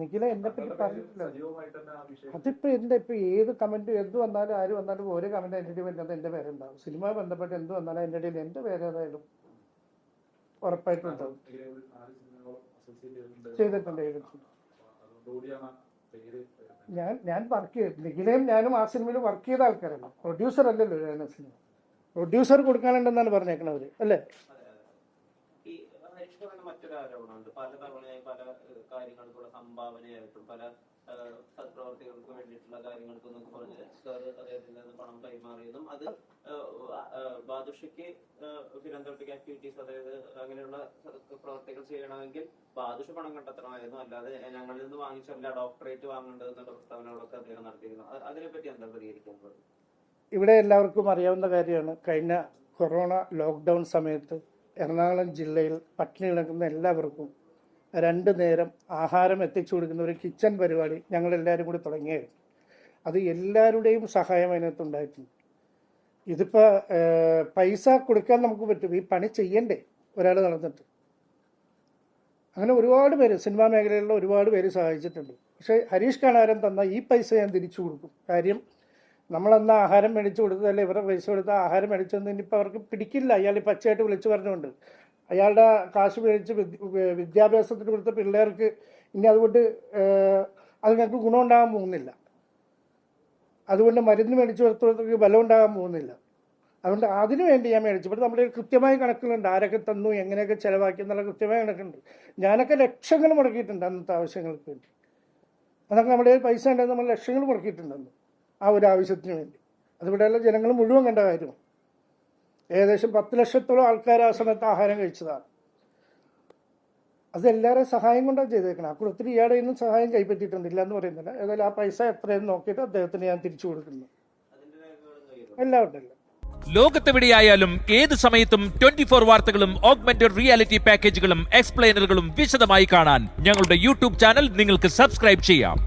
നിഖില എന്നെ പറ്റി പറഞ്ഞിട്ടില്ല. അതിപ്പോ ഇപ്പൊ ഏത് കമന്റ് എന്ത് വന്നാലും ആര് വന്നാലും ഓരോ കമന്റ് എൻ്റെ ഇടയിൽ വരുന്നത് എൻ്റെ പേരുണ്ടാവും. സിനിമ ബന്ധപ്പെട്ട് എന്ത് വന്നാലും അതിൻ്റെ ഇടയിൽ എൻ്റെ പേര് ഏതായാലും ഉറപ്പായിട്ടുണ്ടാവും. ചെയ്തിട്ടുണ്ട്. ഞാൻ വർക്ക് ചെയ്തു. നിഖിലയും ഞാനും ആ സിനിമയിൽ വർക്ക് ചെയ്ത ആൾക്കാരല്ല, പ്രൊഡ്യൂസർ അല്ലല്ലോ. ഞാൻ സിനിമ പ്രൊഡ്യൂസർ കൊടുക്കാനുണ്ടെന്നാണ് പറഞ്ഞേക്കണവര്, അല്ലേ? മറ്റൊരു ആരോപണമുണ്ട്, പല തവണയായി പല കാര്യങ്ങൾക്കുള്ള സംഭാവനയായിട്ടും പല സത്പ്രവർത്തികൾക്ക് വേണ്ടിയിട്ടുള്ള കാര്യങ്ങൾക്കും അദ്ദേഹത്തിൽ നിന്ന് പണം കൈമാറിയതും അത് ബാദുഷയ്ക്ക് ഫിലന്തോപ്പിക് ആക്ടിവിറ്റീസ്, അതായത് അങ്ങനെയുള്ള പ്രവർത്തികൾ ചെയ്യണമെങ്കിൽ ബാദുഷ പണം കണ്ടെത്തണമായിരുന്നു, അല്ലാതെ ഞങ്ങളിൽ നിന്ന് വാങ്ങിച്ചല്ല ഡോക്ടറേറ്റ് വാങ്ങേണ്ടത് എന്നുള്ള പ്രസ്താവനകളൊക്കെ അദ്ദേഹം നടത്തിയിരുന്നു. അതിനെപ്പറ്റി എന്താ പ്രതികരിക്കുന്നത്? ഇവിടെ എല്ലാവർക്കും അറിയാവുന്ന കാര്യമാണ്, കഴിഞ്ഞ കൊറോണ ലോക്ക്ഡൗൺ സമയത്ത് എറണാകുളം ജില്ലയിൽ പട്ടിണി കിടക്കുന്ന എല്ലാവർക്കും 2 നേരം ആഹാരം എത്തിച്ചു കൊടുക്കുന്ന ഒരു കിച്ചൺ പരിപാടി ഞങ്ങളെല്ലാവരും കൂടി തുടങ്ങിയായിരുന്നു. അത് എല്ലാവരുടെയും സഹായം അതിനകത്തുണ്ടായിട്ടുണ്ട്. ഇതിപ്പോൾ പൈസ കൊടുക്കാൻ നമുക്ക് പറ്റും, ഈ പണി ചെയ്യണ്ടേ ഒരാൾ നടന്നിട്ട്. അങ്ങനെ ഒരുപാട് പേര് സിനിമാ മേഖലയിലുള്ള ഒരുപാട് പേര് സഹായിച്ചിട്ടുണ്ട്. പക്ഷേ ഹരീഷ് കണാരൻ തന്ന ഈ പൈസ ഞാൻ തിരിച്ചു കൊടുക്കും. കാര്യം നമ്മളന്ന് ആഹാരം മേടിച്ചു കൊടുത്തതല്ലേ, ഇവരുടെ പൈസ കൊടുത്താൽ ആഹാരം മേടിച്ചതെന്ന് ഇനിയിപ്പോൾ അവർക്ക് പിടിക്കില്ല. അയാൾ ഈ പച്ചയായിട്ട് വിളിച്ചു പറഞ്ഞുകൊണ്ട് അയാളുടെ കാശ് മേടിച്ച് വിദ്യാഭ്യാസത്തിന് കൊടുത്ത പിള്ളേർക്ക് ഇനി അതുകൊണ്ട് അത് ഞങ്ങൾക്ക് ഗുണമുണ്ടാകാൻ പോകുന്നില്ല. അതുകൊണ്ട് മരുന്ന് മേടിച്ചു കൊടുത്തവർക്ക് ബലം ഉണ്ടാകാൻ പോകുന്നില്ല. അതുകൊണ്ട് അതിനു വേണ്ടി ഞാൻ മേടിച്ചു. ഇവിടെ നമ്മുടെ കൃത്യമായ കണക്കുകളുണ്ട്, ആരൊക്കെ തന്നു, എങ്ങനെയൊക്കെ ചിലവാക്കി എന്നുള്ള കൃത്യമായ കണക്കുണ്ട്. ഞാനൊക്കെ ലക്ഷങ്ങൾ മുടക്കിയിട്ടുണ്ട് അന്നത്തെ ആവശ്യങ്ങൾക്ക് വേണ്ടി. അതൊക്കെ നമ്മുടെ പൈസ ഉണ്ടെങ്കിൽ നമ്മൾ ലക്ഷങ്ങൾ മുടക്കിയിട്ടുണ്ടെന്ന് ആ ഒരു ആവശ്യത്തിന് വേണ്ടി. അതിവിടെയുള്ള ജനങ്ങൾ മുഴുവൻ കണ്ട കാര്യമാണ്. ഏകദേശം 10 ലക്ഷത്തോളം ആൾക്കാർ ആ സമയത്ത് ആഹാരം കഴിച്ചതാണ്. അത് എല്ലാവരുടെയും സഹായം കൊണ്ടാണ് ചെയ്തേക്കണം. ആ കുളത്തിൽ ഇയാളുടെ ഒന്നും സഹായം കൈപ്പറ്റിയിട്ടൊന്നുമില്ല എന്ന് പറയുന്നില്ല. ഏതായാലും ആ പൈസ എത്രയെന്ന് നോക്കിയിട്ട് അദ്ദേഹത്തിന് ഞാൻ തിരിച്ചു കൊടുക്കുന്നു. എല്ലാം ഉണ്ടല്ലോ. ലോകത്തെവിടെയായാലും ഏത് സമയത്തും 24 വാർത്തകളും ഓഗ്മെന്റഡ് റിയാലിറ്റി പാക്കേജുകളും എക്സ്പ്ലെയിനറുകളും വിശദമായി കാണാൻ ഞങ്ങളുടെ യൂട്യൂബ് ചാനൽ നിങ്ങൾക്ക് സബ്സ്ക്രൈബ് ചെയ്യാം.